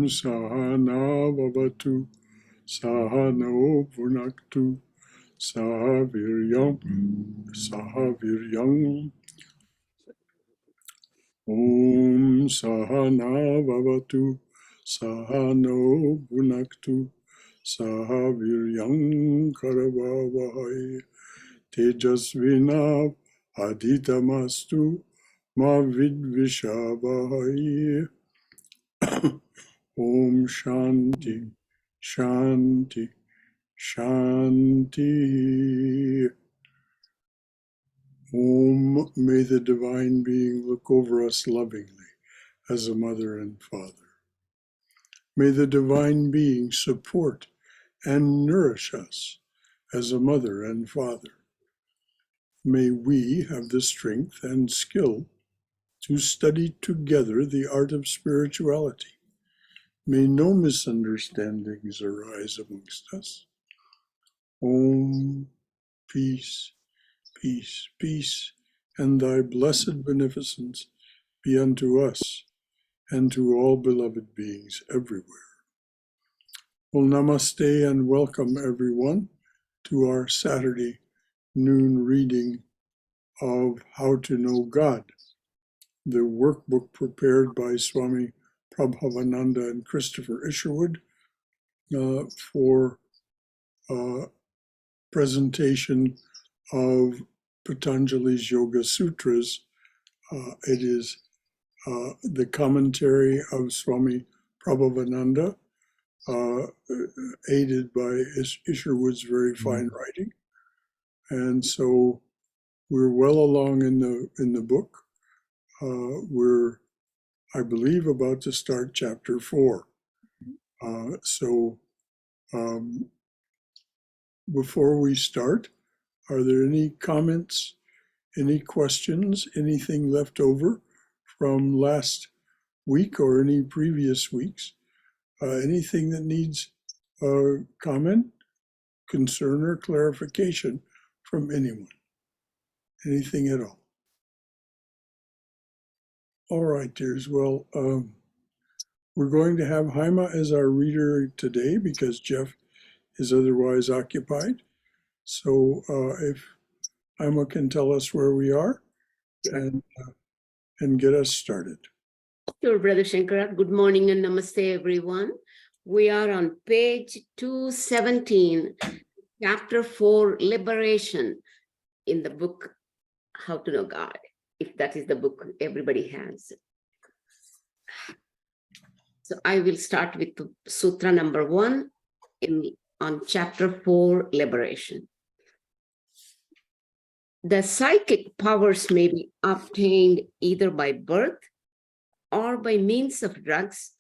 Sahana Vavatu Sahano Bhunaktu Sahaviryam Om Sahana Vavatu Sahano Bhunaktu Sahaviryam Karavavahai Tejasvina Adhitamastu Ma Vidvishavahai. Om Shanti Shanti Shanti. Om, may the Divine Being look over us lovingly as a mother and father. May the Divine Being support and nourish us as a mother and father. May we have the strength and skill to study together the art of spirituality. May no misunderstandings arise amongst us. Om, peace, peace, peace, and thy blessed beneficence be unto us and to all beloved beings everywhere. Well, namaste and welcome everyone to our Saturday noon reading of How to Know God, the workbook prepared by Swami Prabhavananda and Christopher Isherwood for presentation of Patanjali's Yoga Sutras. It is the commentary of Swami Prabhavananda, aided by Isherwood's very fine writing. And so we're well along in the book. We're, I believe, about to start chapter 4. Before we start, are there any comments, any questions, anything left over from last week or any previous weeks? Anything that needs comment, concern, or clarification from anyone? Anything at all? All right, dears. Well, we're going to have Haima as our reader today because Jeff is otherwise occupied. So if Haima can tell us where we are and get us started. Sure, Brother Shankara. Good morning and namaste, everyone. We are on page 217, chapter 4, Liberation, in the book How to Know God, if that is the book everybody has. So I will start with Sutra number 1 on chapter 4, Liberation. The psychic powers may be obtained either by birth or by means of drugs,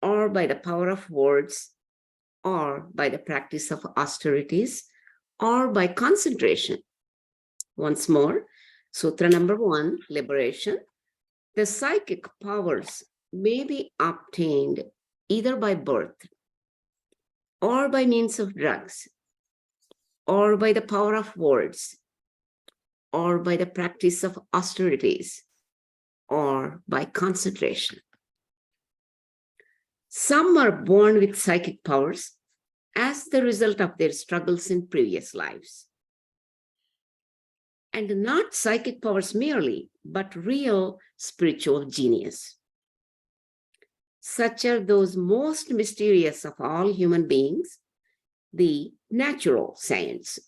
or by the power of words, or by the practice of austerities, or by concentration. Once more, Sutra number 1, Liberation. The psychic powers may be obtained either by birth, or by means of drugs, or by the power of words, or by the practice of austerities, or by concentration. Some are born with psychic powers as the result of their struggles in previous lives. And not psychic powers merely, but real spiritual genius. Such are those most mysterious of all human beings, the natural saints,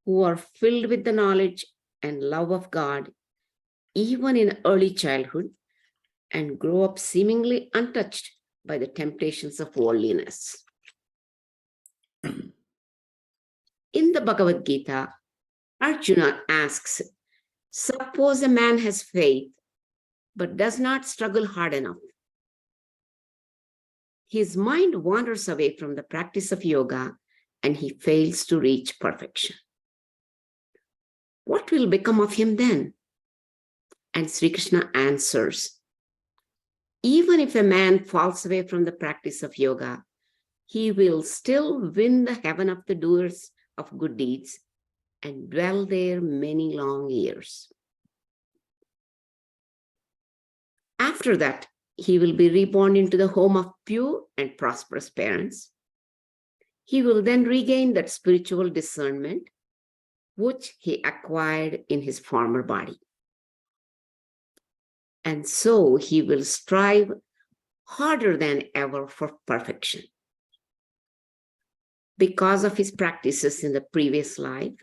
who are filled with the knowledge and love of God, even in early childhood, and grow up seemingly untouched by the temptations of worldliness. In the Bhagavad Gita, Arjuna asks, suppose a man has faith, but does not struggle hard enough. His mind wanders away from the practice of yoga, and he fails to reach perfection. What will become of him then? And Sri Krishna answers, even if a man falls away from the practice of yoga, he will still win the heaven of the doers of good deeds and dwell there many long years. After that, he will be reborn into the home of pure and prosperous parents. He will then regain that spiritual discernment which he acquired in his former body. And so he will strive harder than ever for perfection. Because of his practices in the previous life,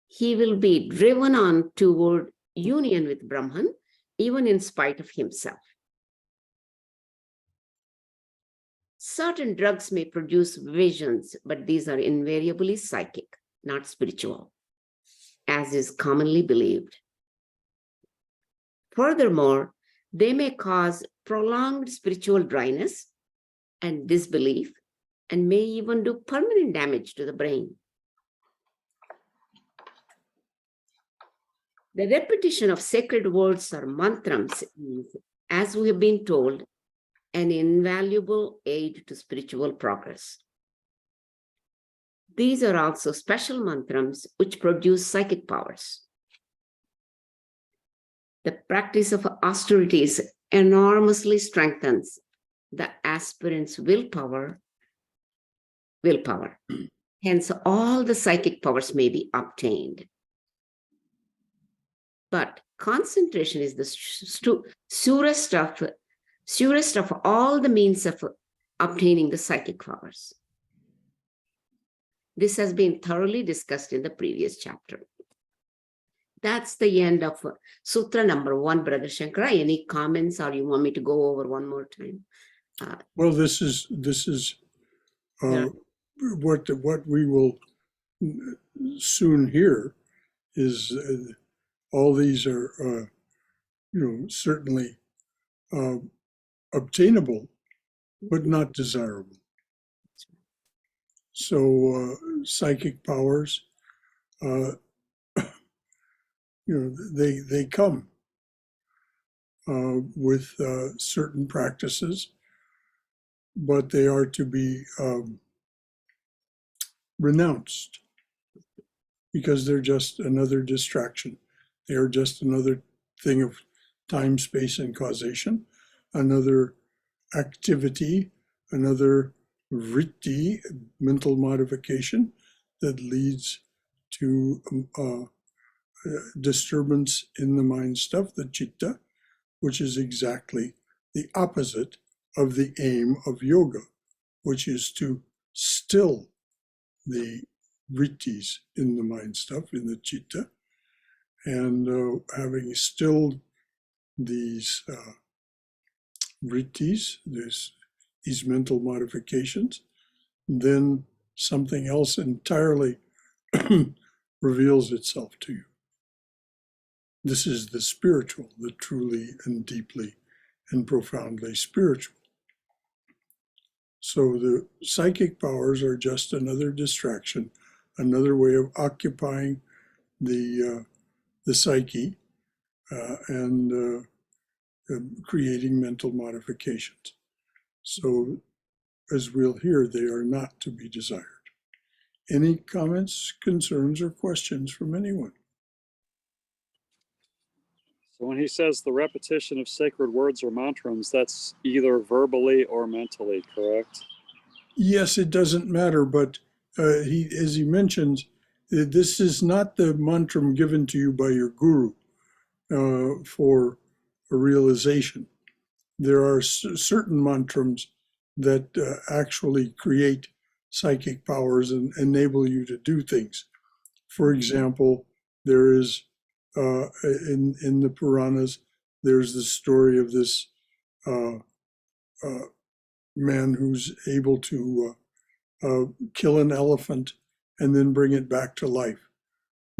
he will be driven on toward union with Brahman, even in spite of himself. Certain drugs may produce visions, but these are invariably psychic, not spiritual, as is commonly believed. Furthermore, they may cause prolonged spiritual dryness and disbelief, and may even do permanent damage to the brain. The repetition of sacred words or mantrams is, as we have been told, an invaluable aid to spiritual progress. These are also special mantrams which produce psychic powers. The practice of austerities enormously strengthens the aspirant's willpower. Hence, all the psychic powers may be obtained. But concentration is the surest of all the means of obtaining the psychic powers. This has been thoroughly discussed in the previous chapter. That's the end of Sutra number 1, Brother Shankara. Any comments, or you want me to go over one more time? Well, this is Yeah. what we will soon hear is all these are certainly obtainable, but not desirable. So psychic powers, they come with certain practices, but they are to be renounced because they're just another distraction. They are just another thing of time, space, and causation, another activity, another vritti, mental modification that leads to disturbance in the mind stuff, the citta, which is exactly the opposite of the aim of yoga, which is to still the vrittis in the mind stuff, in the citta, and having stilled these vrittis, these mental modifications, then something else entirely reveals itself to you. This is the spiritual, the truly and deeply and profoundly spiritual. So the psychic powers are just another distraction, another way of occupying the psyche and creating mental modifications. So as we'll hear, they are not to be desired. Any comments, concerns, or questions from anyone? So when he says the repetition of sacred words or mantras, that's either verbally or mentally, correct? Yes, it doesn't matter, but as he mentions, this is not the mantram given to you by your guru for a realization. There are certain mantrams that actually create psychic powers and enable you to do things. For example, there is in the Puranas, there's the story of this man who's able to kill an elephant and then bring it back to life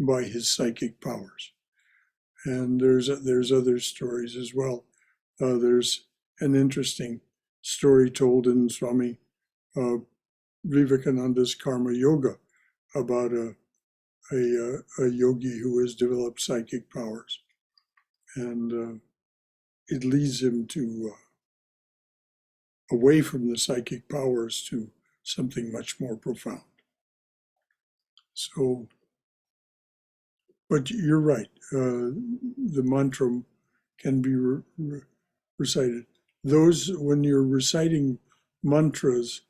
by his psychic powers. And there's other stories as well. There's an interesting story told in Swami Vivekananda's Karma Yoga about a yogi who has developed psychic powers, and it leads him to away from the psychic powers to something much more profound. So, but you're right. The mantra can be recited. those, when you're reciting mantras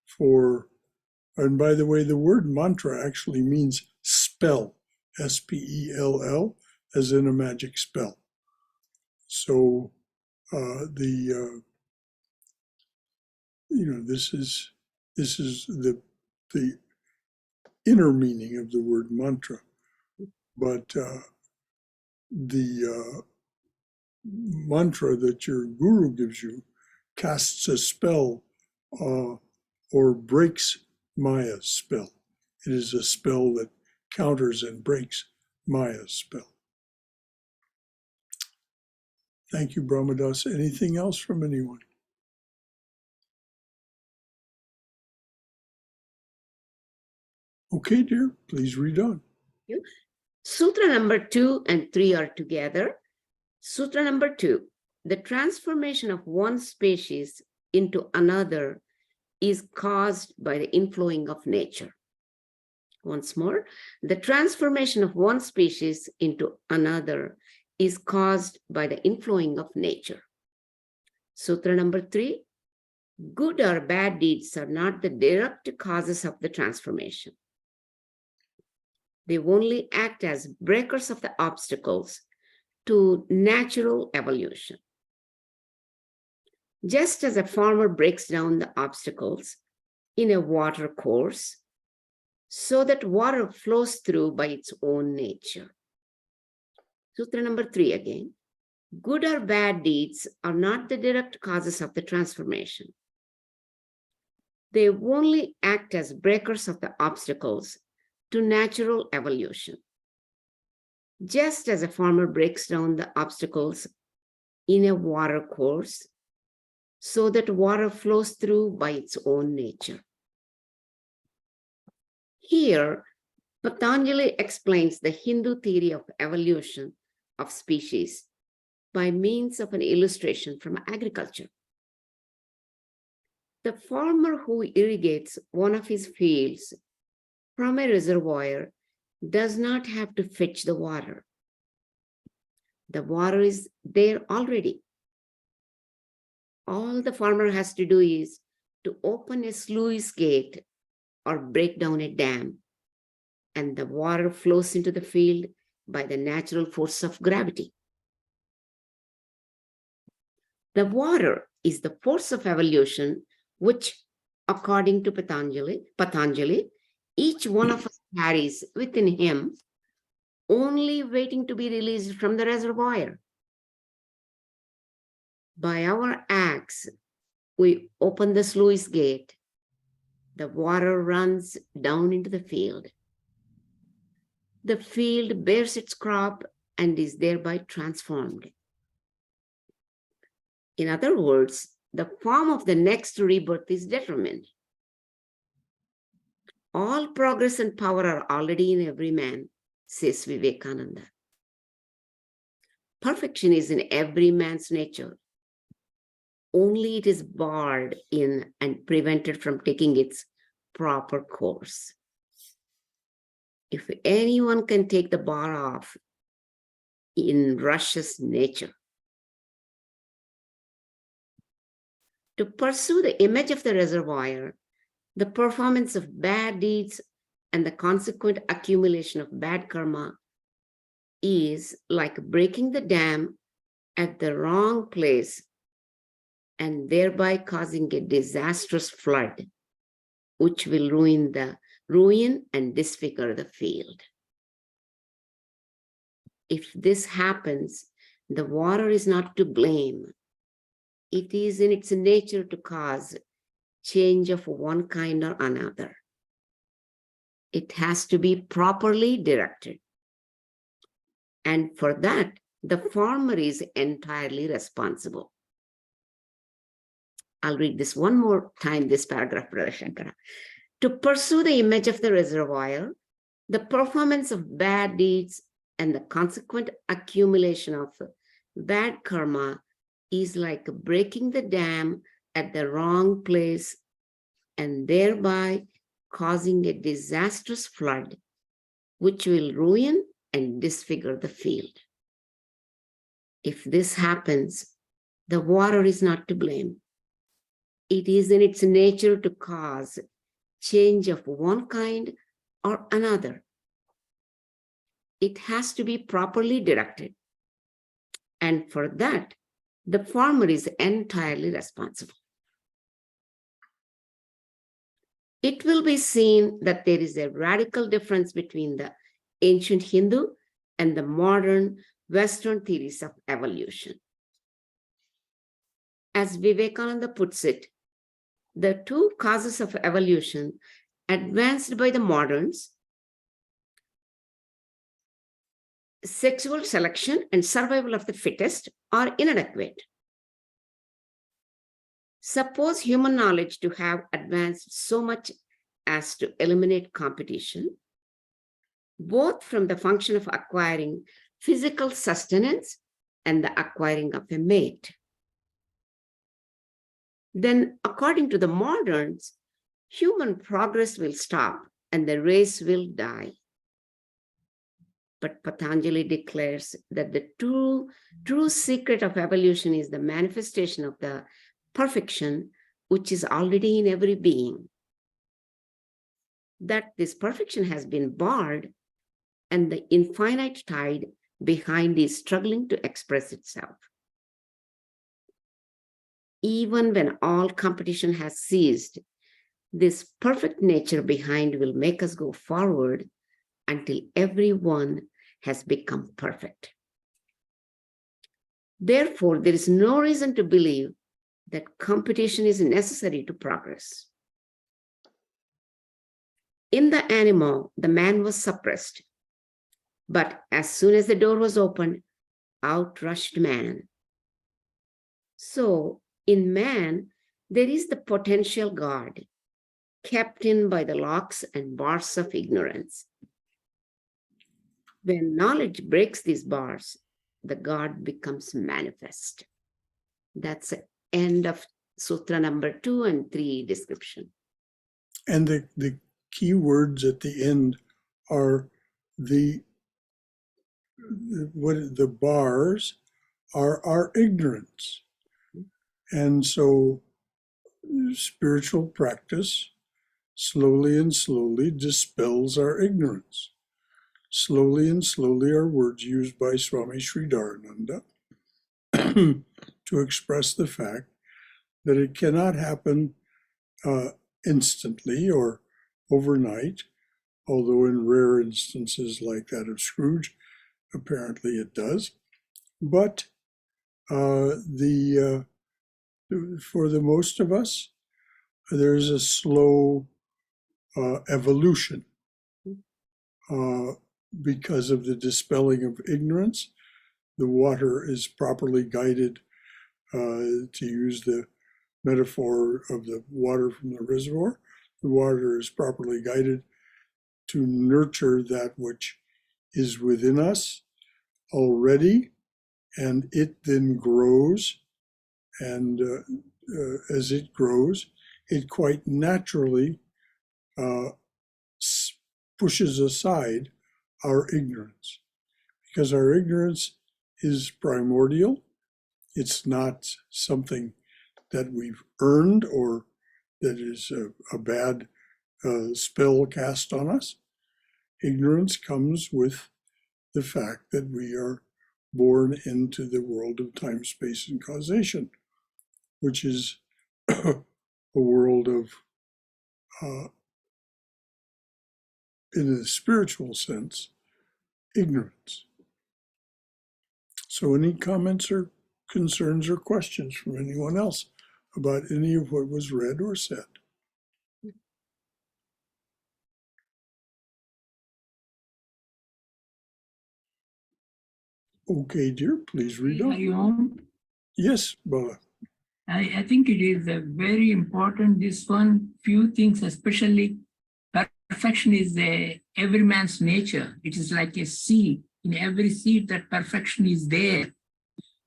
for, and by the way, the word mantra actually means spell, S-P-E-L-L, as in a magic spell. So this is the inner meaning of the word mantra, but the mantra that your guru gives you casts a spell or breaks Maya's spell. It is a spell that counters and breaks Maya's spell. Thank you, Brahmadas. Anything else from anyone? Okay, dear, please read on. Sutra number 2 and 3 are together. Sutra number 2, the transformation of one species into another is caused by the inflowing of nature. Once more, the transformation of one species into another is caused by the inflowing of nature. Sutra number 3, good or bad deeds are not the direct causes of the transformation. They only act as breakers of the obstacles to natural evolution. Just as a farmer breaks down the obstacles in a water course so that water flows through by its own nature. Sutra number 3 again. Good or bad deeds are not the direct causes of the transformation. They only act as breakers of the obstacles to natural evolution. Just as a farmer breaks down the obstacles in a water course so that water flows through by its own nature. Here, Patanjali explains the Hindu theory of evolution of species by means of an illustration from agriculture. The farmer who irrigates one of his fields from a reservoir does not have to fetch the water. The water is there already. All the farmer has to do is to open a sluice gate or break down a dam, and the water flows into the field by the natural force of gravity. The water is the force of evolution, which, according to Patanjali, each one of us carries within him, only waiting to be released from the reservoir. By our acts, we open the sluice gate. The water runs down into the field. The field bears its crop and is thereby transformed. In other words, the form of the next rebirth is determined. All progress and power are already in every man, says Vivekananda. Perfection is in every man's nature. Only it is barred in and prevented from taking its proper course. If anyone can take the bar off in Russia's nature, to pursue the image of the reservoir, the performance of bad deeds and the consequent accumulation of bad karma is like breaking the dam at the wrong place and thereby causing a disastrous flood, which will ruin and disfigure the field. If this happens, the water is not to blame. It is in its nature to cause change of one kind or another. It has to be properly directed. And for that, the farmer is entirely responsible. I'll read this one more time, this paragraph, Brother Shankara. To pursue the image of the reservoir, the performance of bad deeds and the consequent accumulation of bad karma is like breaking the dam at the wrong place and thereby causing a disastrous flood, which will ruin and disfigure the field. If this happens, The water is not to blame. It is in its nature to cause change of one kind or another. It has to be properly directed. And for that, the farmer is entirely responsible. It will be seen that there is a radical difference between the ancient Hindu and the modern Western theories of evolution. As Vivekananda puts it, the two causes of evolution advanced by the moderns, sexual selection and survival of the fittest, are inadequate. Suppose human knowledge to have advanced so much as to eliminate competition, both from the function of acquiring physical sustenance and the acquiring of a mate. Then, according to the moderns, human progress will stop and the race will die. But Patanjali declares that the true secret of evolution is the manifestation of the perfection which is already in every being. That this perfection has been barred and the infinite tide behind is struggling to express itself. Even when all competition has ceased, this perfect nature behind will make us go forward until everyone has become perfect. Therefore, there is no reason to believe that competition is necessary to progress. In the animal, the man was suppressed, but as soon as the door was opened, out rushed man. So, in man, there is the potential God, kept in by the locks and bars of ignorance. When knowledge breaks these bars, the God becomes manifest. That's the end of Sutra number 2 and 3 description. And the key words at the end are the bars are our ignorance. And so spiritual practice slowly and slowly dispels our ignorance. Slowly and slowly are words used by Swami Sridharananda to express the fact that it cannot happen instantly or overnight, although in rare instances like that of Scrooge, apparently it does. But for the most of us, there's a slow evolution because of the dispelling of ignorance. The water is properly guided, to use the metaphor of the water from the reservoir. The water is properly guided to nurture that which is within us already, and it then grows. And as it grows, it quite naturally pushes aside our ignorance, because our ignorance is primordial. It's not something that we've earned or that is a bad spell cast on us. Ignorance comes with the fact that we are born into the world of time, space, and causation, which is a world of, in a spiritual sense, ignorance. So any comments or concerns or questions from anyone else about any of what was read or said? Okay, dear, please read on. Hari Om. Yes, Bala. I think it is very important, this one, few things, especially perfection is every man's nature. It is like a seed. In every seed, that perfection is there.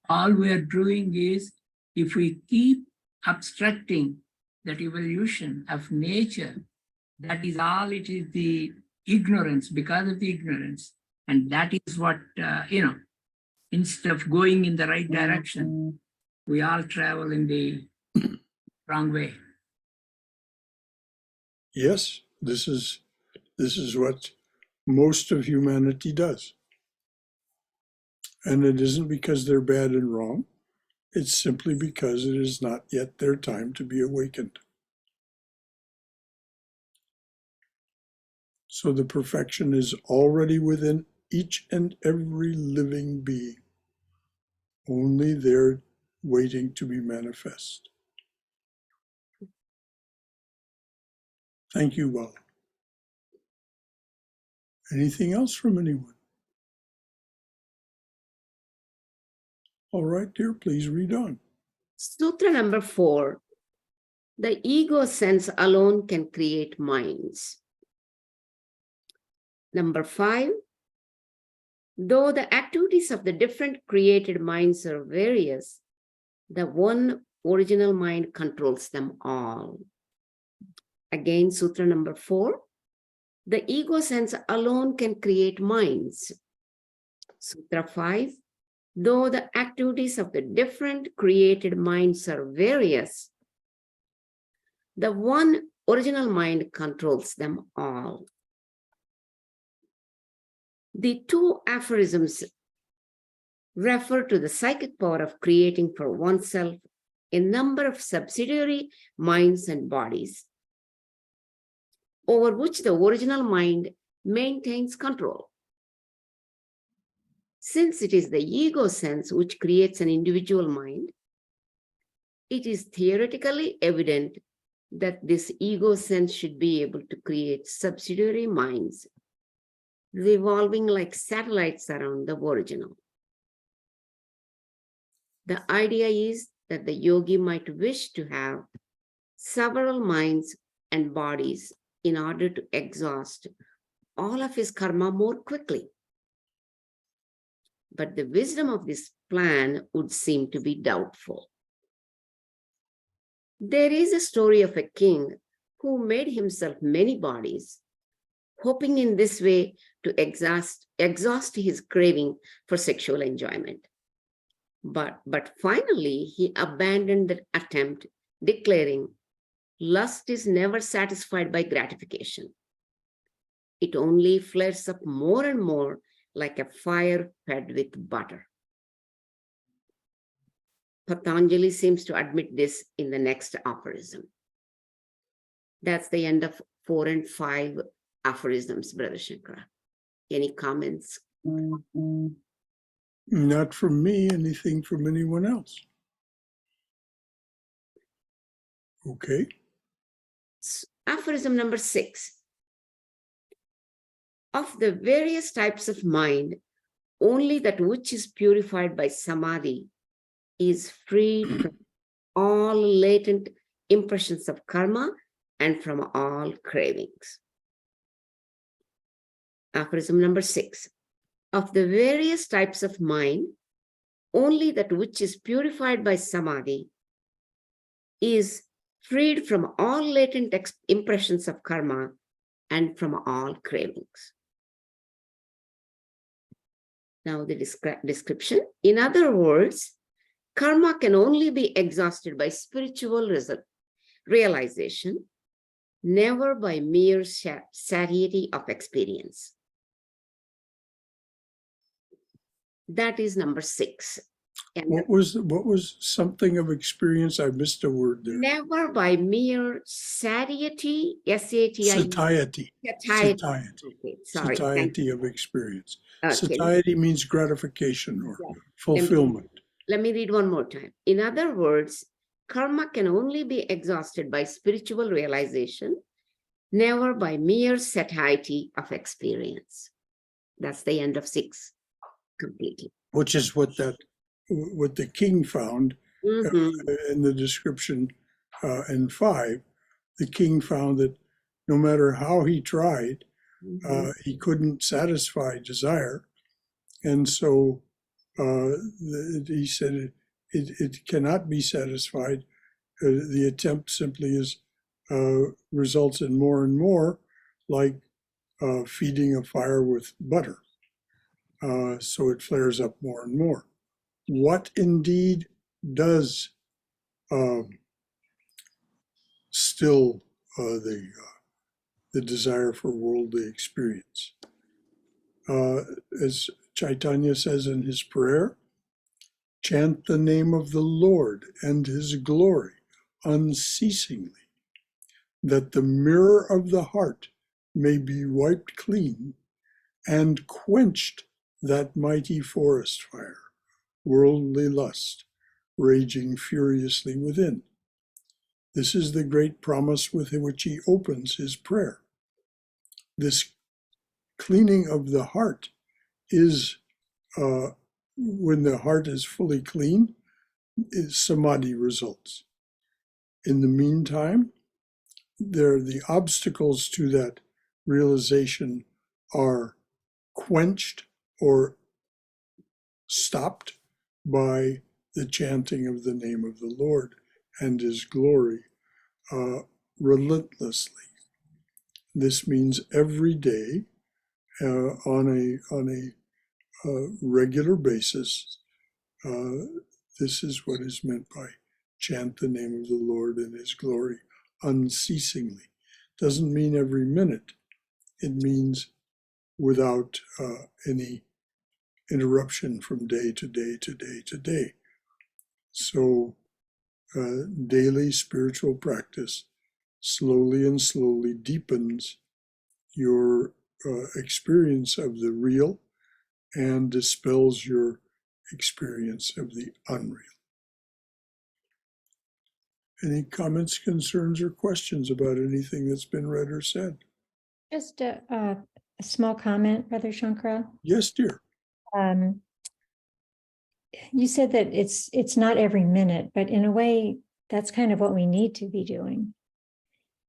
All we are doing is, if we keep obstructing that evolution of nature, that is all it is, the ignorance, because of the ignorance. And that is what, instead of going in the right direction, we all travel in the wrong way. Yes, this is what most of humanity does. And it isn't because they're bad and wrong. It's simply because it is not yet their time to be awakened. So the perfection is already within each and every living being. Only they're waiting to be manifest. Thank you, Bala. Anything else from anyone? All right, dear, please read on. Sutra number 4. The ego sense alone can create minds. Number 5. Though the activities of the different created minds are various, the one original mind controls them all. Again, Sutra number 4. The ego sense alone can create minds. Sutra 5. Though the activities of the different created minds are various, the one original mind controls them all. The 2 aphorisms refer to the psychic power of creating for oneself a number of subsidiary minds and bodies, over which the original mind maintains control. Since it is the ego sense which creates an individual mind, it is theoretically evident that this ego sense should be able to create subsidiary minds, revolving like satellites around the original. The idea is that the yogi might wish to have several minds and bodies in order to exhaust all of his karma more quickly. But the wisdom of this plan would seem to be doubtful. There is a story of a king who made himself many bodies, hoping in this way to exhaust his craving for sexual enjoyment. But finally, he abandoned the attempt, declaring, lust is never satisfied by gratification. It only flares up more and more like a fire fed with butter. Patanjali seems to admit this in the next aphorism. That's the end of 4 and 5 aphorisms, Brother Shankara. Any comments? Not from me, anything from anyone else. Okay. Aphorism number 6. Of the various types of mind, only that which is purified by samadhi is freed from all latent impressions of karma and from all cravings. Aphorism number 6. Of the various types of mind, only that which is purified by samadhi is freed from all latent impressions of karma and from all cravings. Now the description. In other words, karma can only be exhausted by spiritual realization, never by mere satiety of experience. That is number 6. And What was something of experience? I missed a word there. never by mere satiety, S-A-T-I-E. Satiety. Satiety. Satiety. Okay, sorry. Satiety of experience. Okay. Satiety means gratification or Yeah. fulfillment. Let me read one more time. In other words, karma can only be exhausted by spiritual realization, never by mere satiety of experience. That's the end of 6 completely. Which is what the king found in the description in 5. The king found that no matter how he tried, he couldn't satisfy desire. And so he said it cannot be satisfied. The attempt simply results in more and more, like feeding a fire with butter. So it flares up more and more. What indeed does still the desire for worldly experience. As Chaitanya says in his prayer, chant the name of the Lord and his glory unceasingly, that the mirror of the heart may be wiped clean and quenched that mighty forest fire, worldly lust, raging furiously within. This is the great promise with which he opens his prayer. This cleaning of the heart is, when the heart is fully clean, samadhi results. In the meantime, the obstacles to that realization are quenched or stopped by the chanting of the name of the Lord and his glory relentlessly. This means every day, on a regular basis. This is what is meant by chant the name of the Lord and his glory unceasingly. Doesn't mean every minute. It means without any interruption from day to day to day to day. So daily spiritual practice slowly and slowly deepens your experience of the real and dispels your experience of the unreal. Any comments, concerns, or questions about anything that's been read or said? Just a small comment, Brother Shankara. Yes, dear. You said that it's not every minute, but in a way, that's kind of what we need to be doing.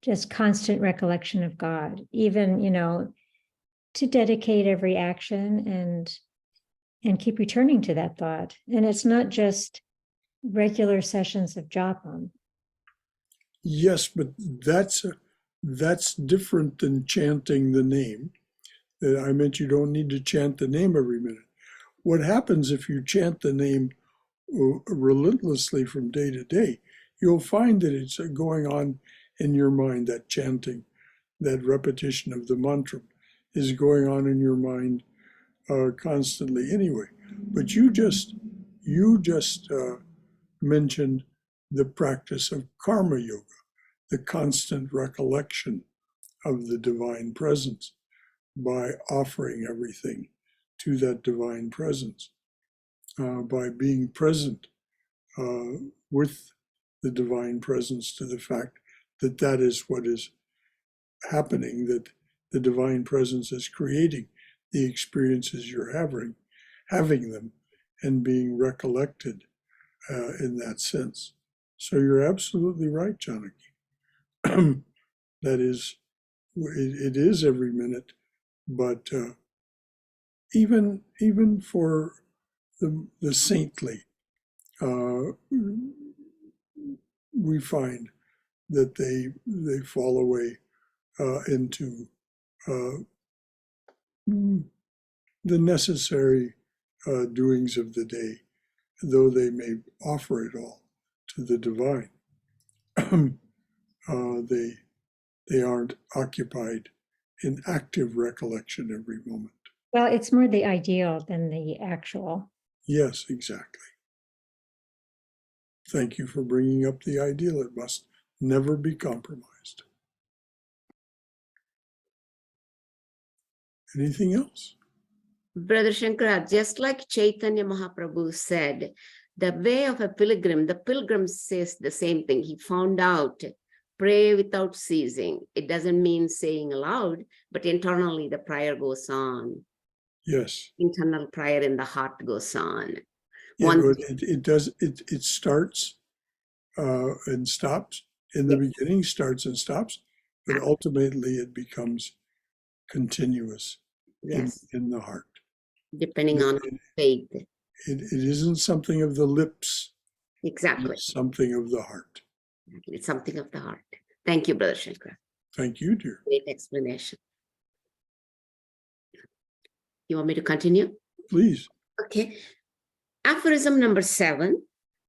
Just constant recollection of God, even, to dedicate every action and keep returning to that thought. And it's not just regular sessions of japa. Yes, but that's different than chanting the name. I meant you don't need to chant the name every minute. What happens if you chant the name relentlessly from day to day? You'll find that it's going on in your mind, that chanting, that repetition of the mantra is going on in your mind constantly anyway. But you just mentioned the practice of karma yoga, the constant recollection of the divine presence by offering everything to that divine presence, by being present with the divine presence, to the fact that that is what is happening, that the divine presence is creating the experiences you're having them, and being recollected in that sense. So you're absolutely right, Janaki. That is, it is every minute, but even for the saintly, we find that they fall away into the necessary doings of the day, though they may offer it all to the divine. They aren't occupied in active recollection every moment. Well, it's more the ideal than the actual. Yes, exactly. Thank you for bringing up the ideal. It must never be compromised. Anything else? Brother Shankara, just like Chaitanya Mahaprabhu said, the way of a pilgrim, the pilgrim says the same thing. He found out, pray without ceasing. It doesn't mean saying aloud, but internally the prayer goes on. Yes. Internal prayer in the heart goes on. It does. It starts and stops. In the beginning, starts and stops, but ultimately it becomes continuous in the heart. Depending on faith. It isn't something of the lips. Exactly. It's something of the heart. It's something of the heart. Thank you, Brother Shankara. Thank you, dear. Great explanation. You want me to continue? Please. Okay. Aphorism number 7.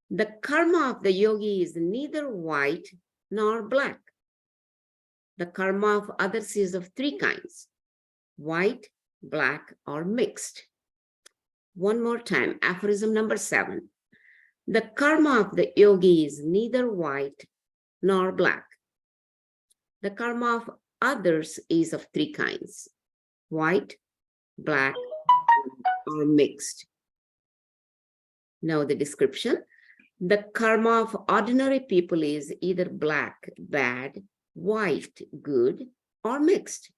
The karma of the yogi is neither white nor black. The karma of others is of three kinds: white, black, or mixed. One more time, aphorism number 7. The karma of the yogi is neither white nor black. The karma of others is of three kinds: white, black, or mixed. Now the description. The karma of ordinary people is either black, bad, white, good, or mixed.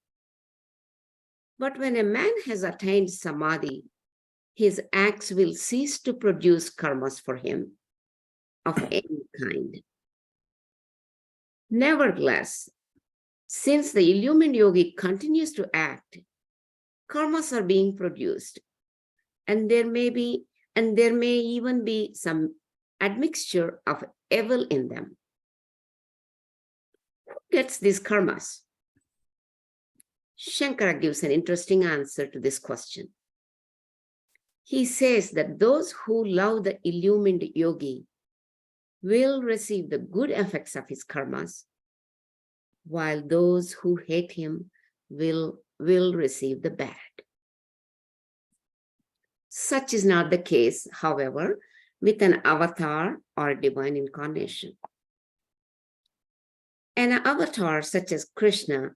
But when a man has attained samadhi, his acts will cease to produce karmas for him of any kind. Nevertheless, since the illumined yogi continues to act, karmas are being produced, and there may even be some admixture of evil in them. Who gets these karmas? Shankara gives an interesting answer to this question. He says that those who love the illumined yogi will receive the good effects of his karmas, while those who hate him will receive the bad. Such is not the case, however, with an avatar or divine incarnation. An avatar such as Krishna,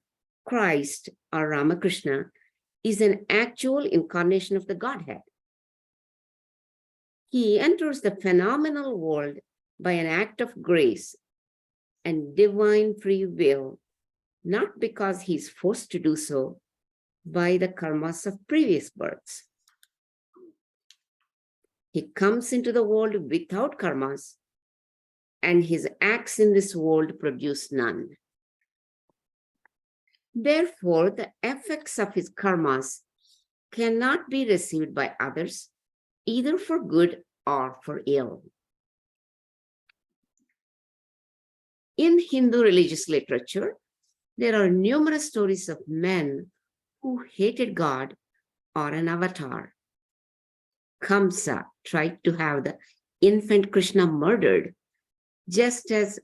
Christ, or Ramakrishna is an actual incarnation of the Godhead. He enters the phenomenal world by an act of grace and divine free will, not because he is forced to do so by the karmas of previous births. He comes into the world without karmas, and his acts in this world produce none. Therefore, the effects of his karmas cannot be received by others, either for good or for ill. In Hindu religious literature, there are numerous stories of men who hated God or an avatar. Kamsa tried to have the infant Krishna murdered, just as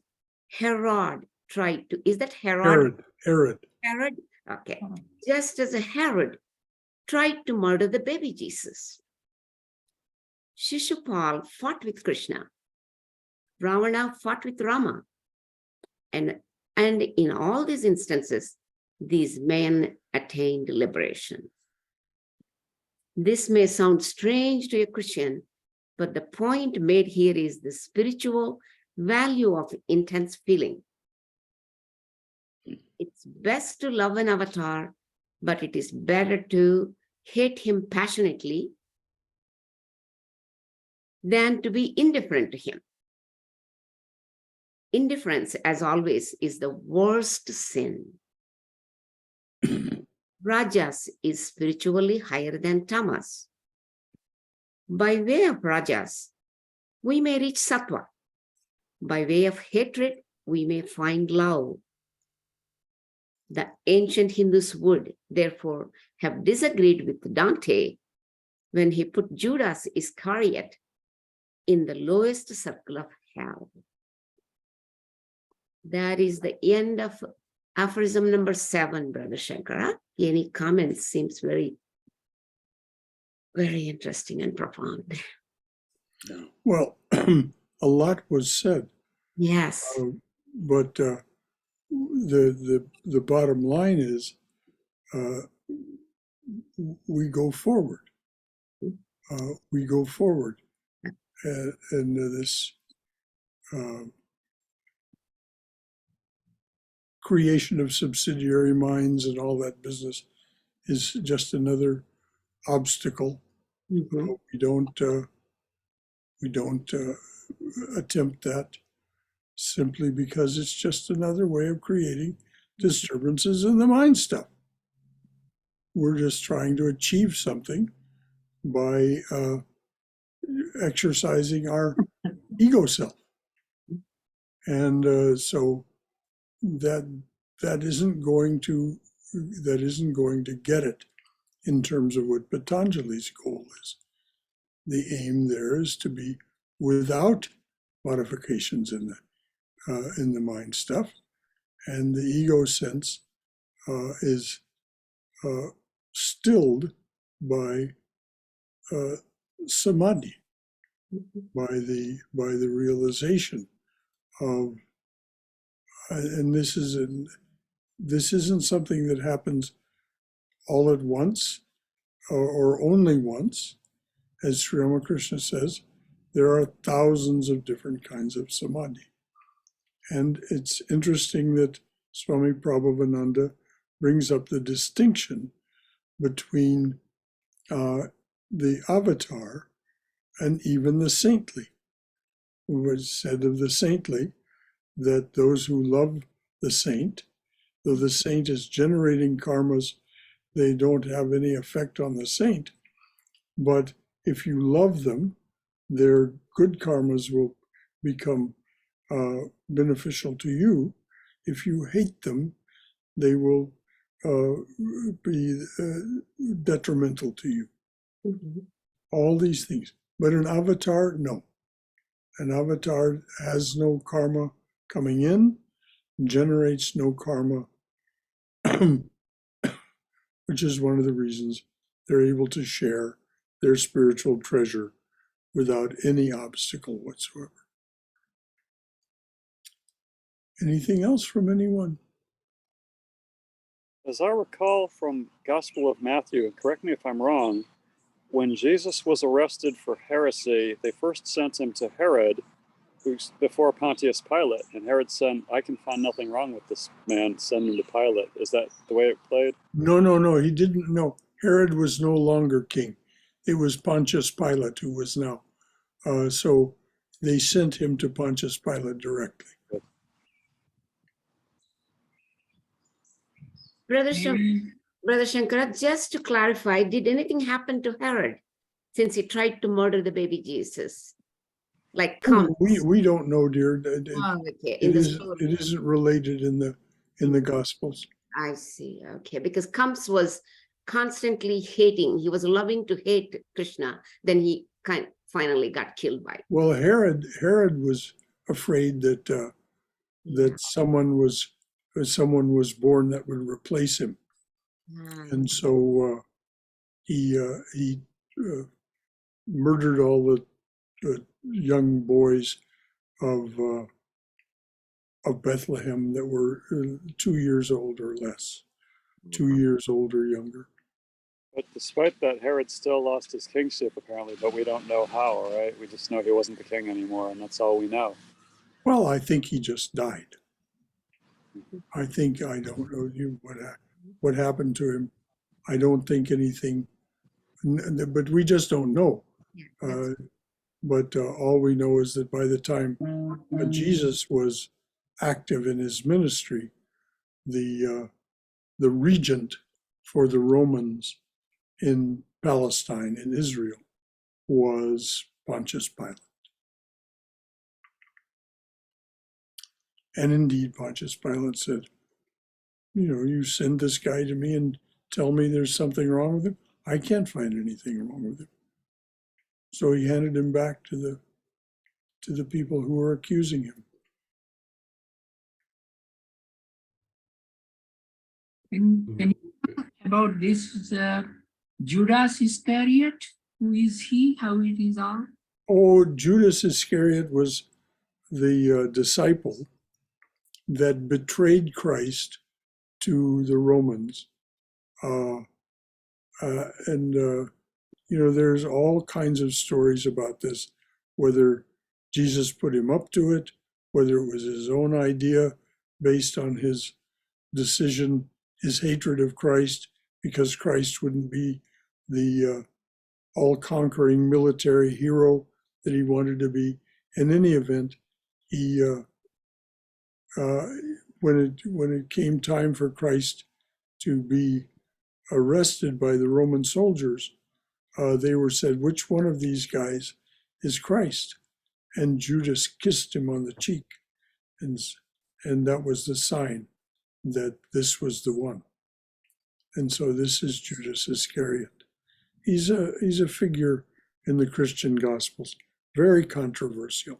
Herod tried to, is that Herod? Herod. Herod? Okay. Just as Herod tried to murder the baby Jesus. Shishupal fought with Krishna. Ravana fought with Rama. And in all these instances, these men attained liberation. This may sound strange to a Christian, but the point made here is the spiritual value of intense feeling. It's best to love an avatar, but it is better to hate him passionately than to be indifferent to him. Indifference, as always, is the worst sin. Rajas is spiritually higher than tamas. By way of rajas, we may reach sattva. By way of hatred, we may find love. The ancient Hindus would, therefore, have disagreed with Dante when he put Judas Iscariot in the lowest circle of hell. That is the end of aphorism number 7, Brother Shankara. Any comments? Seems very, very interesting and profound. Well, a lot was said. Yes. But the bottom line is we go forward. We go forward. And this creation of subsidiary minds and all that business is just another obstacle. Mm-hmm. We don't attempt that simply because it's just another way of creating disturbances in the mind stuff. We're just trying to achieve something by exercising our ego self. And so that isn't going to get it in terms of what Patanjali's goal is. The aim there is to be without modifications in the mind stuff, and the ego sense is stilled by samadhi, by the realization of, and this isn't something that happens all at once or only once. As Sri Ramakrishna says, there are thousands of different kinds of samadhi. And it's interesting that Swami Prabhavananda brings up the distinction between the avatar and even the saintly. It was said of the saintly that those who love the saint, though the saint is generating karmas, they don't have any effect on the saint. But if you love them, their good karmas will become beneficial to you. If you hate them, they will be detrimental to you. Mhm. All these things. But an avatar, no. An avatar has no karma coming in, generates no karma, which is one of the reasons they're able to share their spiritual treasure without any obstacle whatsoever. Anything else from anyone? As I recall from Gospel of Matthew, and correct me if I'm wrong, when Jesus was arrested for heresy, they first sent him to Herod, who's before Pontius Pilate, and Herod said, "I can find nothing wrong with this man, send him to Pilate." Is that the way it played? No, he didn't know. Herod was no longer king. It was Pontius Pilate who was now. So they sent him to Pontius Pilate directly. Brother Maybe Shankara, just to clarify, did anything happen to Herod since he tried to murder the baby Jesus? Like comes. We don't know, dear. Oh, okay. In the story. It isn't related in the Gospels. I see. Okay. Because Kamsa was constantly hating. He was loving to hate Krishna. Then he finally got killed by it. Well, Herod was afraid that someone was born that would replace him, and so he murdered all the young boys of Bethlehem that were 2 years old or less, 2 years old or younger. But despite that, Herod still lost his kingship, apparently, but we don't know how, right? We just know he wasn't the king anymore, and that's all we know. Well, I think he just died. I don't know what happened to him. I don't think anything, but we just don't know. But all we know is that by the time Jesus was active in his ministry, the regent for the Romans in Palestine, in Israel, was Pontius Pilate. And indeed, Pontius Pilate said, you send this guy to me and tell me there's something wrong with him. I can't find anything wrong with him. So he handed him back to the people who were accusing him. Can you talk about this Judas Iscariot? Who is he? How it is all? Oh, Judas Iscariot was the disciple that betrayed Christ to the Romans. There's all kinds of stories about this, whether Jesus put him up to it, whether it was his own idea based on his decision, his hatred of Christ, because Christ wouldn't be the all-conquering military hero that he wanted to be. In any event, he when it came time for Christ to be arrested by the Roman soldiers, they were said, which one of these guys is Christ? And Judas kissed him on the cheek, and that was the sign that this was the one. And so this is Judas Iscariot. He's a figure in the Christian Gospels, very controversial.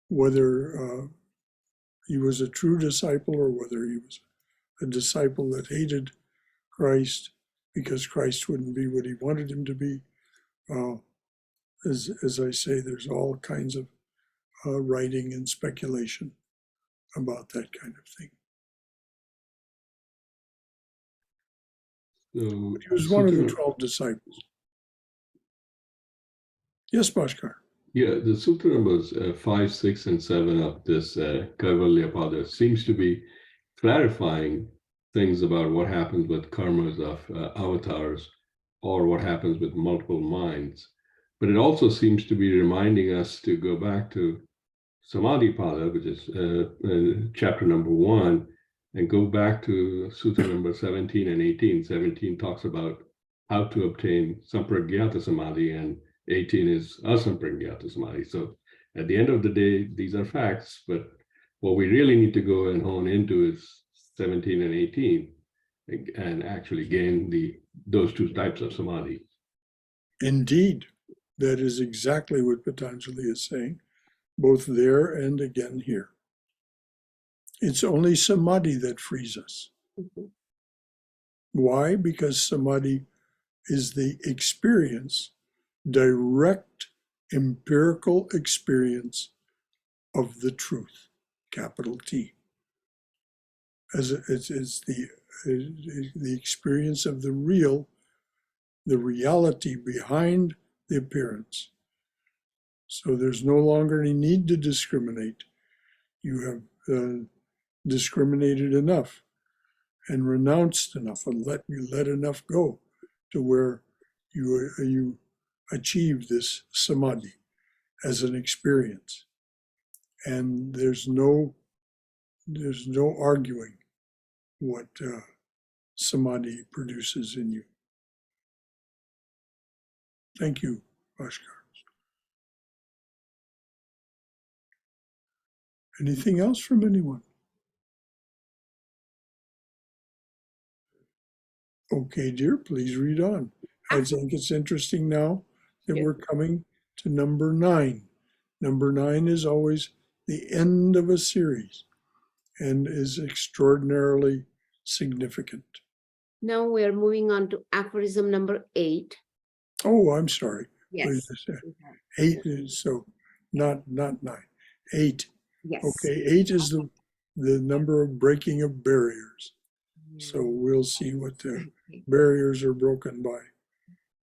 whether he was a true disciple or whether he was a disciple that hated Christ because Christ wouldn't be what he wanted him to be. As I say, there's all kinds of writing and speculation about that kind of thing. So, He was one of the 12 disciples. Yes, Bhaskar. yeah, the sutra numbers 5, 6, and 7 of this Kaivalya Pada seems to be clarifying things about what happens with karmas of avatars or what happens with multiple minds. But it also seems to be reminding us to go back to Samadhi Pada, which is chapter number 1, and go back to sutra number 17 and 18. 17 talks about how to obtain Sampragyata Samadhi, and 18 is Asampragyata Samadhi. So at the end of the day, these are facts, but what we really need to go and hone into is 17 and 18 and actually gain those two types of Samadhi. Indeed, that is exactly what Patanjali is saying, both there and again here. It's only Samadhi that frees us. Why? Because Samadhi is the experience, direct empirical experience of the truth, capital T. As it's the experience of the real, the reality behind the appearance. So there's no longer any need to discriminate. You have discriminated enough and renounced enough and let enough go to where you achieve this samadhi as an experience. And there's no arguing what samadhi produces in you. Thank you, Bhaskar. Anything else from anyone? Okay, dear, please read on. I think it's interesting now that we're coming to number 9. Number 9 is always the end of a series and is extraordinarily significant. Now we are moving on to aphorism number 8. Oh, I'm sorry. Yes. 8 is so not 9. 8. Yes. Okay, 8 is the number of breaking of barriers. So we'll see what the barriers are broken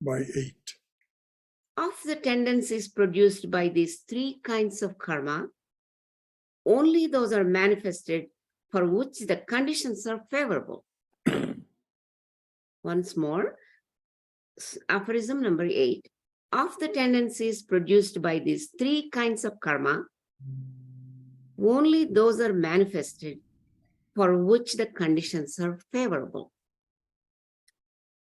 by 8. Of the tendencies produced by these 3 kinds of karma, only those are manifested for which the conditions are favorable. Once more, aphorism number 8. Of the tendencies produced by these 3 kinds of karma, only those are manifested for which the conditions are favorable.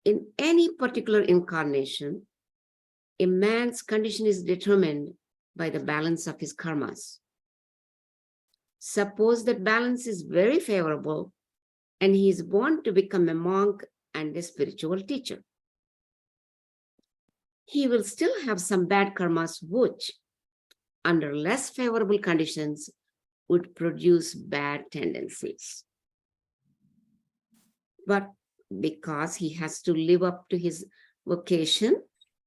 In any particular incarnation, a man's condition is determined by the balance of his karmas. Suppose that balance is very favorable and he is born to become a monk and a spiritual teacher. He will still have some bad karmas which, under less favorable conditions, would produce bad tendencies. But because he has to live up to his vocation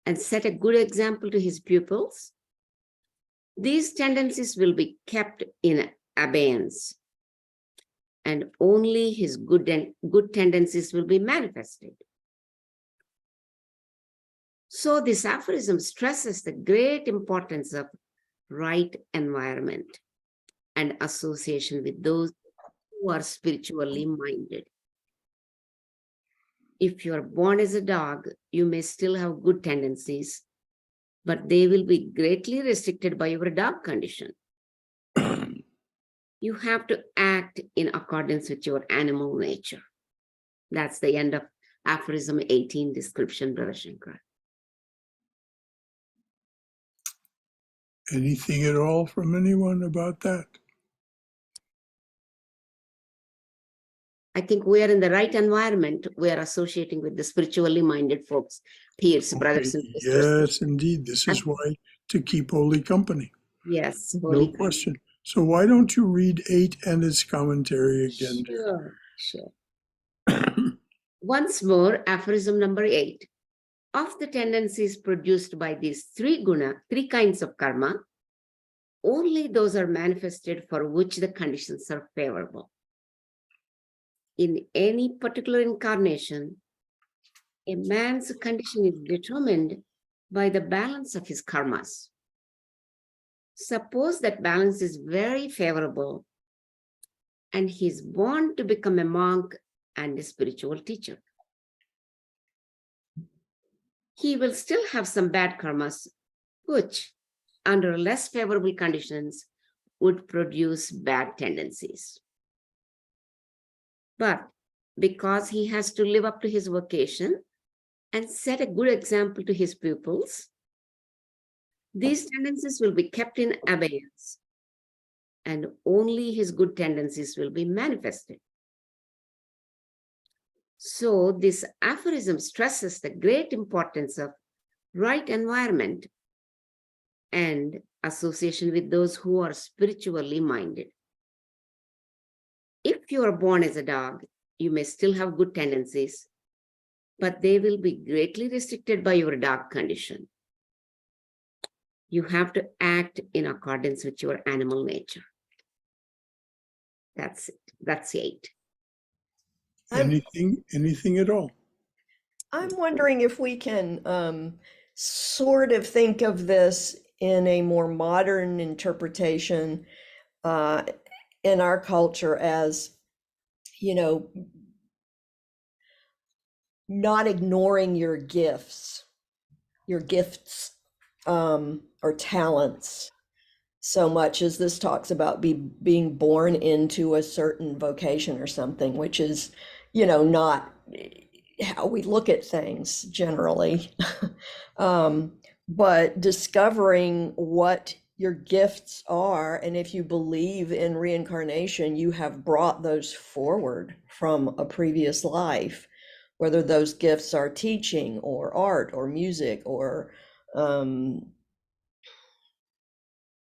and set a good example to his pupils, these tendencies will be kept in abeyance, and only his good tendencies will be manifested. So this aphorism stresses the great importance of right environment and association with those who are spiritually minded. If you are born as a dog, you may still have good tendencies, but they will be greatly restricted by your dog condition. You have to act in accordance with your animal nature. That's the end of aphorism 18 description, Brother Shankar. Anything at all from anyone about that? I think we are in the right environment. We are associating with the spiritually minded folks, peers, brothers and sisters. Yes, indeed. This is why to keep holy company. Yes, No Holy. question. So why don't you read 8 and its commentary again, dear? Sure. Once more, aphorism number 8. Of the tendencies produced by these three kinds of karma, only those are manifested for which the conditions are favorable. In any particular incarnation, a man's condition is determined by the balance of his karmas. Suppose that balance is very favorable and he is born to become a monk and a spiritual teacher. He will still have some bad karmas, which, under less favorable conditions, would produce bad tendencies. But because he has to live up to his vocation and set a good example to his pupils, these tendencies will be kept in abeyance, and only his good tendencies will be manifested. So this aphorism stresses the great importance of right environment and association with those who are spiritually minded. If you are born as a dog, you may still have good tendencies, but they will be greatly restricted by your dog condition. You have to act in accordance with your animal nature. That's it. That's 8. Anything at all? I'm wondering if we can sort of think of this in a more modern interpretation in our culture as, you know, not ignoring your gifts or talents so much as this talks about being born into a certain vocation or something, which is, you know, not how we look at things generally. But discovering what your gifts are, and if you believe in reincarnation, you have brought those forward from a previous life, whether those gifts are teaching or art or music or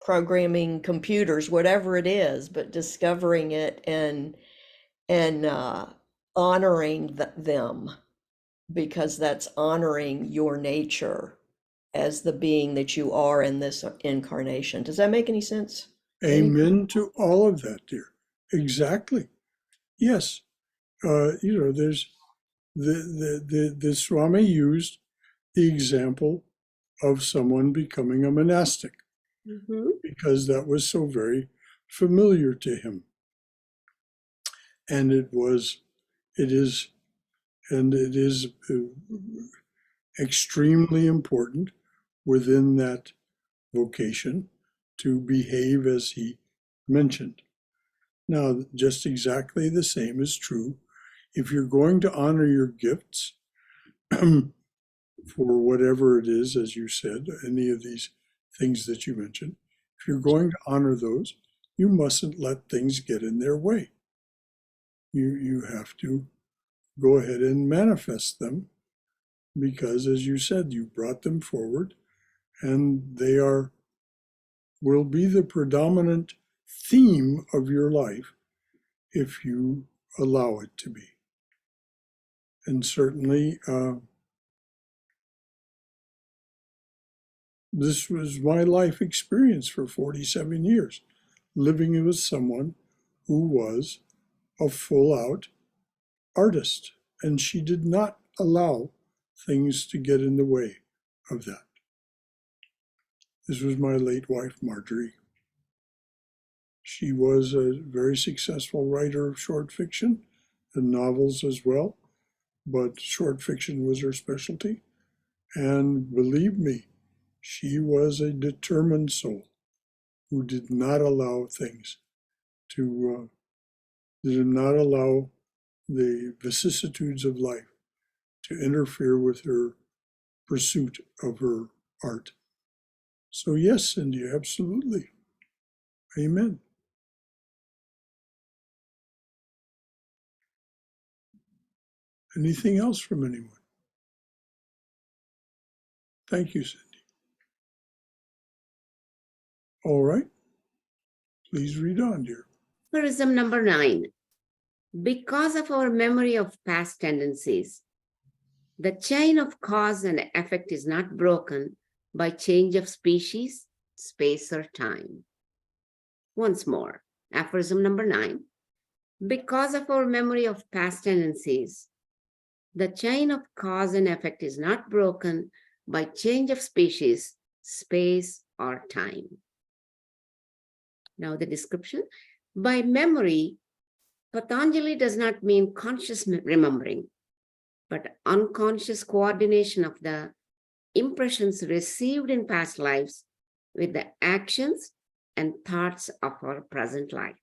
programming computers, whatever it is, but discovering it and honoring them, because that's honoring your nature as the being that you are in this incarnation. Does that make any sense? Amen to all of that, dear. Exactly. Yes. You know, there's the Swami used the example of someone becoming a monastic because that was so very familiar to him. And it is extremely important within that vocation to behave as he mentioned. Now, just exactly the same is true if you're going to honor your gifts for whatever it is, as you said, any of these things that you mentioned. If you're going to honor those, you mustn't let things get in their way. You have to go ahead and manifest them because, as you said, you brought them forward and they will be the predominant theme of your life if you allow it to be. And certainly, this was my life experience for 47 years, living with someone who was a full-out artist, and she did not allow things to get in the way of that. This was my late wife, Marjorie. She was a very successful writer of short fiction and novels as well, but short fiction was her specialty. And believe me, she was a determined soul who did not allow things to, did not allow the vicissitudes of life to interfere with her pursuit of her art. So yes, Cindy, absolutely. Amen. Anything else from anyone? Thank you, Cindy. All right. Please read on, dear. Aphorism number 9. Because of our memory of past tendencies, the chain of cause and effect is not broken by change of species, space, or time. Once more, aphorism number 9. Because of our memory of past tendencies, the chain of cause and effect is not broken by change of species, space, or time. Now the description. By memory, Patanjali does not mean conscious remembering, but unconscious coordination of the impressions received in past lives with the actions and thoughts of our present life.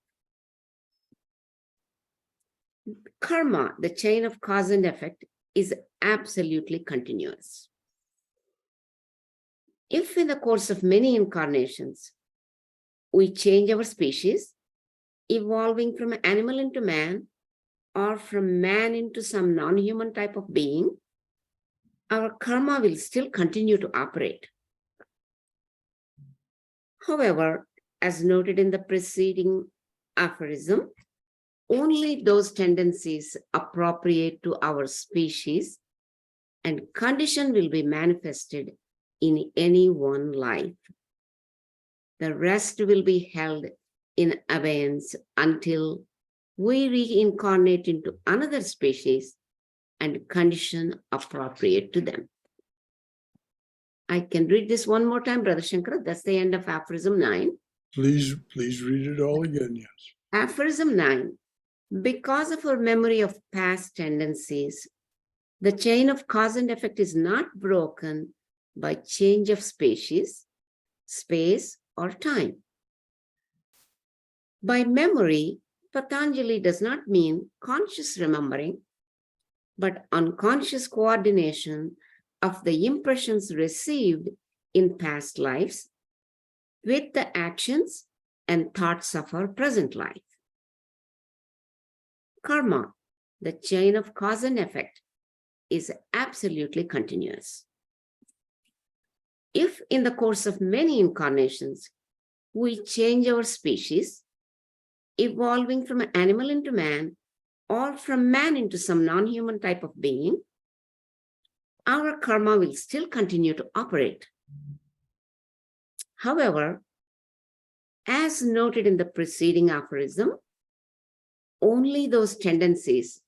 Karma, the chain of cause and effect, is absolutely continuous. If in the course of many incarnations, we change our species, evolving from animal into man, or from man into some non-human type of being, our karma will still continue to operate. However, as noted in the preceding aphorism, only those tendencies appropriate to our species and condition will be manifested in any one life. The rest will be held in abeyance until we reincarnate into another species and condition appropriate to them. I can read this one more time, Brother Shankara. That's the end of aphorism 9. Please read it all again, yes. Aphorism 9. Because of our memory of past tendencies, the chain of cause and effect is not broken by change of species, space, or time. By memory, Patanjali does not mean conscious remembering, but unconscious coordination of the impressions received in past lives with the actions and thoughts of our present life. Karma, the chain of cause and effect, is absolutely continuous. If in the course of many incarnations, we change our species, evolving from an animal into man, or from man into some non-human type of being, our karma will still continue to operate. However, as noted in the preceding aphorism, only those tendencies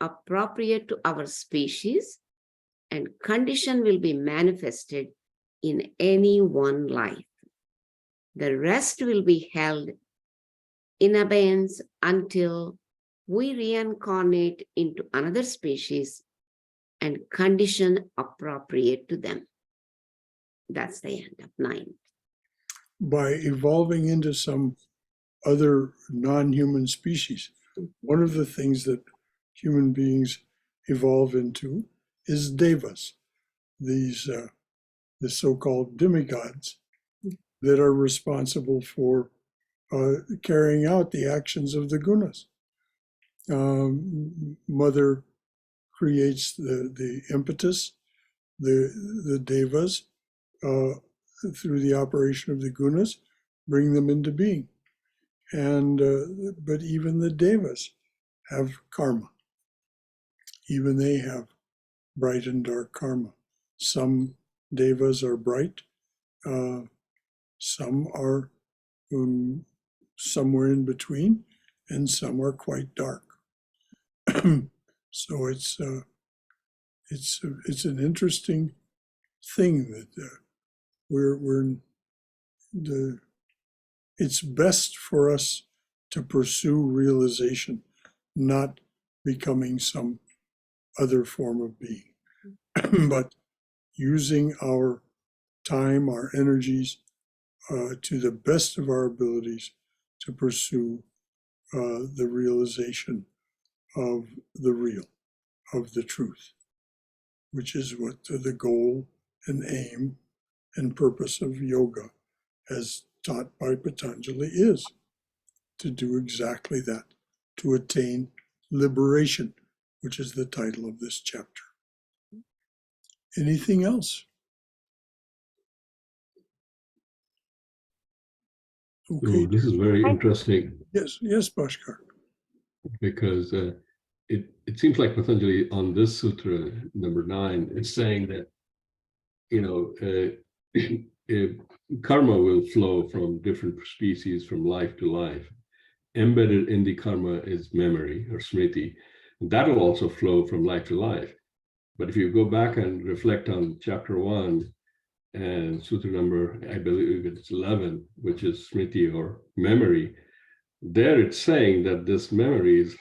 appropriate to our species and condition will be manifested in any one life. The rest will be held in abeyance until we reincarnate into another species and condition appropriate to them. That's the end of 9. By evolving into some other non-human species, one of the things that human beings evolve into is devas, these the so-called demigods that are responsible for carrying out the actions of the gunas. Mother creates the impetus, the devas, through the operation of the gunas, bring them into being. And but even the devas have karma. Even they have bright and dark karma. Some devas are bright, some are somewhere in between, and some are quite dark. So it's an interesting thing that it's best for us to pursue realization, not becoming some other form of being, but using our time, our energies to the best of our abilities to pursue the realization of the real, of the truth, which is what the goal and aim and purpose of yoga, as taught by Patanjali, is to do exactly that, to attain liberation, which is the title of this chapter. Anything else? Okay. So this is very interesting Yes, yes, Bhaskar. because it seems like Patanjali on this sutra number 9 is saying that karma will flow from different species from life to life. Embedded in the karma is memory or smriti. That will also flow from life to life. But if you go back and reflect on chapter 1 and sutra number, I believe it's 11, which is smriti or memory, there it's saying that this memory is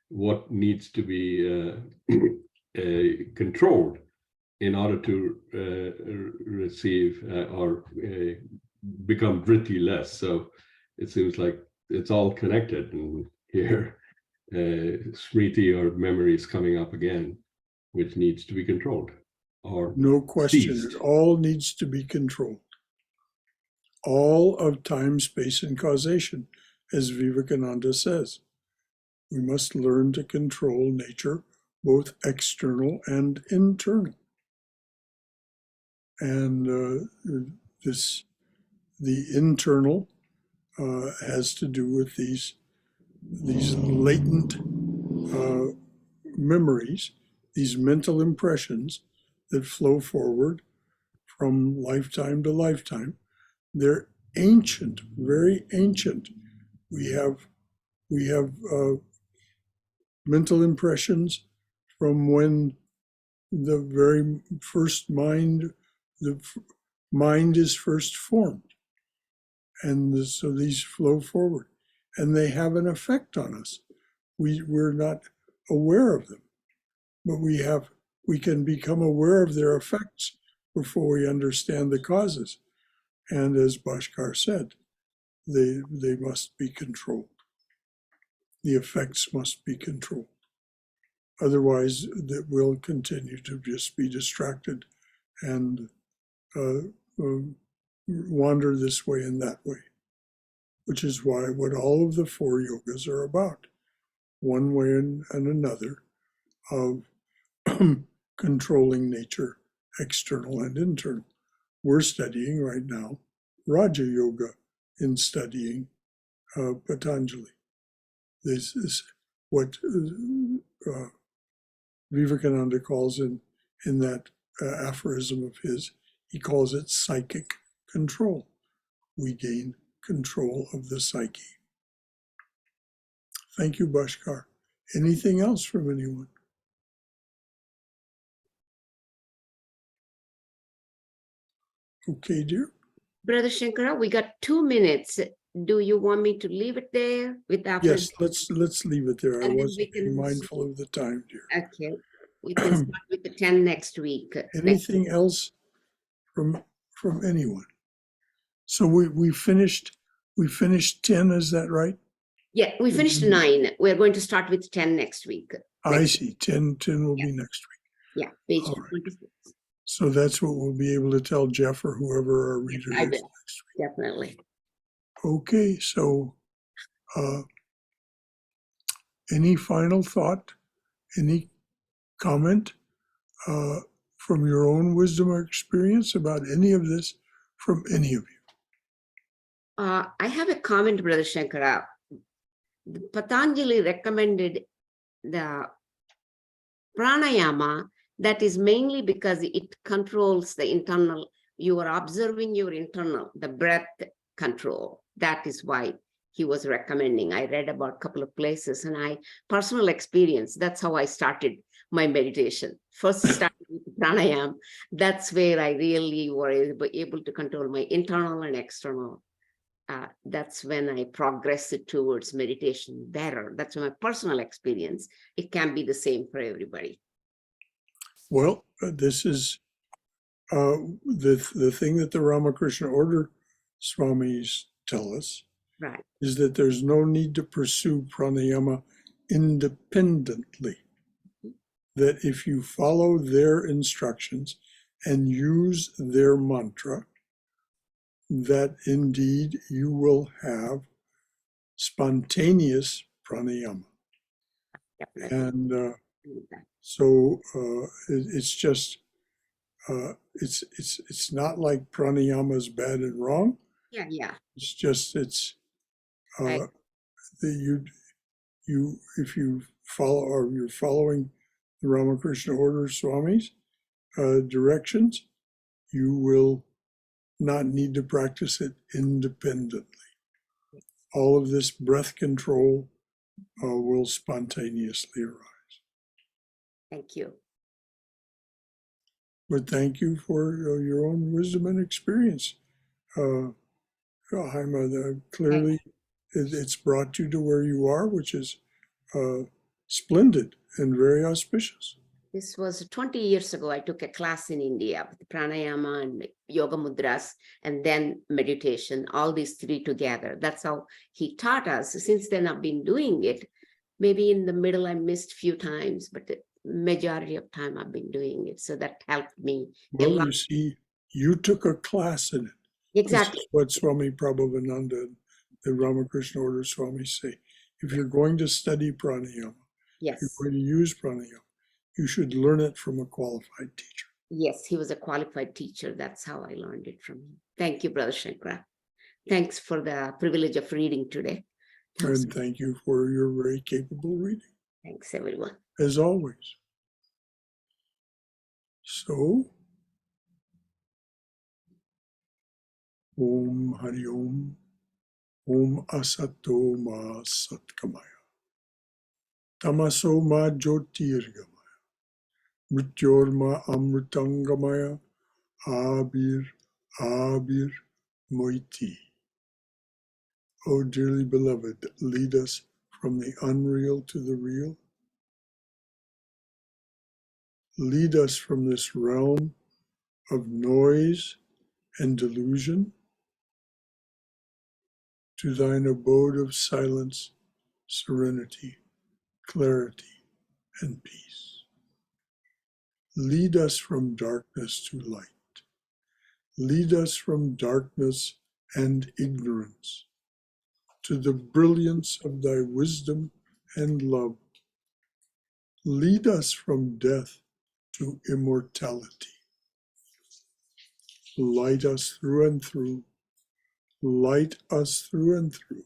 what needs to be controlled in order to receive or become vritti less. So it seems like it's all connected, and here smriti or memory is coming up again, which needs to be controlled or No question. seized. It all needs to be controlled. All of time, space, and causation, as Vivekananda says. We must learn to control nature, both external and internal. And the internal has to do with these latent memories, these mental impressions that flow forward from lifetime to lifetime. They're ancient, very ancient. We have mental impressions from when the very first mind, the mind is first formed. And so these flow forward and they have an effect on us. We're not aware of them, but we can become aware of their effects before we understand the causes. And as Bhaskar said, they must be controlled. The effects must be controlled. Otherwise, that will continue to just be distracted and wander this way and that way, which is why what all of the 4 yogas are about, one way and another, of controlling nature, external and internal. We're studying right now Raja Yoga in studying Patanjali. This is what Vivekananda calls in that aphorism of his, he calls it psychic control. We gain control of the psyche. Thank you, Bhaskar. Anything else from anyone? Okay, dear. Brother Shankara, we got 2 minutes. Do you want me to leave it there with Yes, let's leave it there. I And then wasn't we can- being mindful of the time, dear. Okay, we can start with the 10 next week. Anything else from anyone? So we finished 10, is that right? Yeah, we finished 9. We're going to start with 10 next week. I see. 10 will be next week. Yeah, page All right. 26. So that's what we'll be able to tell Jeff or whoever our reader I is will. next week. Definitely. Okay, so any final thought, any comment from your own wisdom or experience about any of this from any of you? I have a comment, Brother Shankara. Patanjali recommended the pranayama. That is mainly because it controls the internal. You are observing your internal, the breath control. That is why he was recommending. I read about a couple of places and personal experience. That's how I started my meditation. First started with pranayama. That's where I really were able to control my internal and external. That's when I progressed towards meditation better. That's my personal experience. It can be the same for everybody. Well, this is the thing that the Ramakrishna Order Swamis tell us, Right. is that there's no need to pursue pranayama independently. That if you follow their instructions and use their mantra, that indeed you will have spontaneous pranayama. Definitely. And so it's just, it's not like pranayama is bad and wrong. Yeah, yeah. It's just, it's, I- that if you follow, or you're following the Ramakrishna Order Swami's directions, you will not need to practice it independently. All of this breath control will spontaneously arise. Thank you. But thank you for your own wisdom and experience. Haima, clearly it's brought you to where you are, which is splendid and very auspicious. This was 20 years ago. I took a class in India with pranayama and yoga mudras, and then meditation, all these three together. That's how he taught us. Since then, I've been doing it. Maybe in the middle, I missed a few times, but the majority of time I've been doing it. So that helped me a Well, lot. you see, you took a class in it. This Exactly. is what Swami Prabhavananda and the Ramakrishna Order Swami say. If you're going to study pranayama, if you're Yes. going to use pranayama, you should learn it from a qualified teacher. Yes, he was a qualified teacher. That's how I learned it from him. Thank you, Brother Shankara. Thanks for the privilege of reading today. Thanks, And thank you for your very capable reading, thanks everyone. as always. So, Om Hari Om, Om Asato Ma Satkamaya, Tamaso Ma Jyotirgamaya, Mrityor Ma Amritangamaya, Abir Moiti. O dearly beloved, lead us from the unreal to the real. Lead us from this realm of noise and delusion to thine abode of silence, serenity, clarity, and peace. Lead us from darkness to light. Lead us from darkness and ignorance to the brilliance of thy wisdom and love. Lead us from death to immortality. Light us through and through. Light us through and through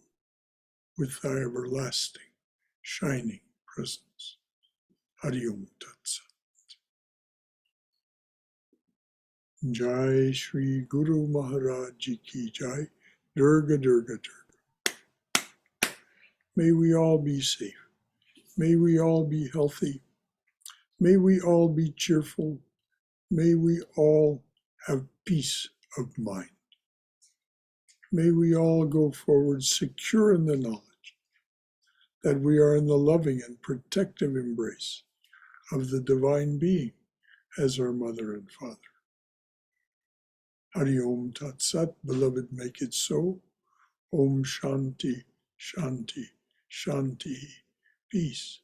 with thy everlasting, shining presence. Hari Om Tat Sat. Jai Shri Guru Maharaj Ji Ki Jai. Durga, Durga, Durga. May we all be safe. May we all be healthy. May we all be cheerful. May we all have peace of mind. May we all go forward secure in the knowledge that we are in the loving and protective embrace of the Divine Being as our Mother and Father. Hari Om Tat Sat, beloved, make it so. Om Shanti, Shanti, Shanti. Peace,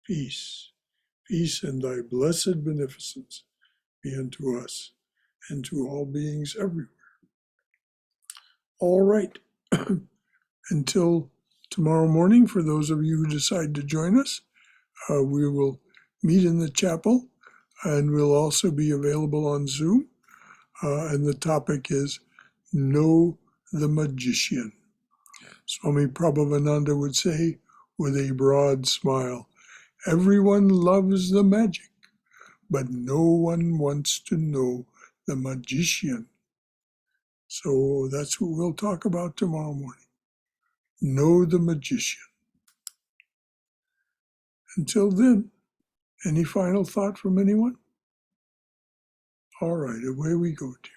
peace, peace, and thy blessed beneficence be unto us and to all beings everywhere. All right. Until tomorrow morning, for those of you who decide to join us, we will meet in the chapel, and we'll also be available on Zoom. And the topic is Know the Magician. Swami Prabhavananda would say with a broad smile, everyone loves the magic, but no one wants to know the magician. So that's what we'll talk about tomorrow morning. Know the magician. Until then, any final thought from anyone? All right, away we go, dear.